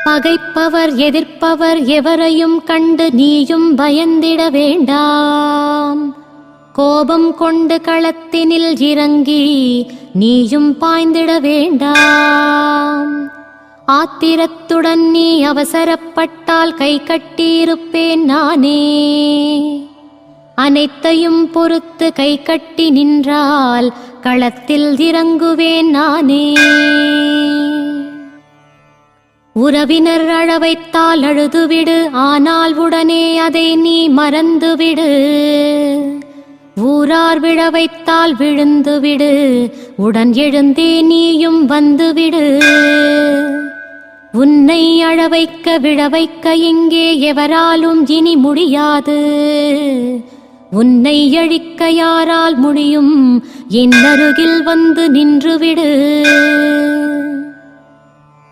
பகைப்பவர் எதிர்ப்பவர் எவரையும் கண்டு நீயும் பயந்திட வேண்டாம். கோபம் கொண்டு களத்தினில் இறங்கி நீயும் பாய்ந்திட வேண்டாம். ஆத்திரத்துடன் நீ அவசரப்பட்டால் கை கட்டியிருப்பேன் நானே. அனைத்தையும் பொறுத்து கை கட்டி நின்றால் களத்தில் இறங்குவேன் நானே. உறவினர் அழ வைத்தால் அழுதுவிடு, ஆனால் உடனே அதை நீ மறந்துவிடு. ஊரார் விழ வைத்தால் விழுந்துவிடு, உடன் எழுந்தே நீயும் வந்துவிடு. உன்னை அழ வைக்க விழ வைக்க இங்கே எவராலும் இனி முடியாது. உன்னை அழிக்க யாரால் முடியும்? என் அருகில் வந்து நின்றுவிடு.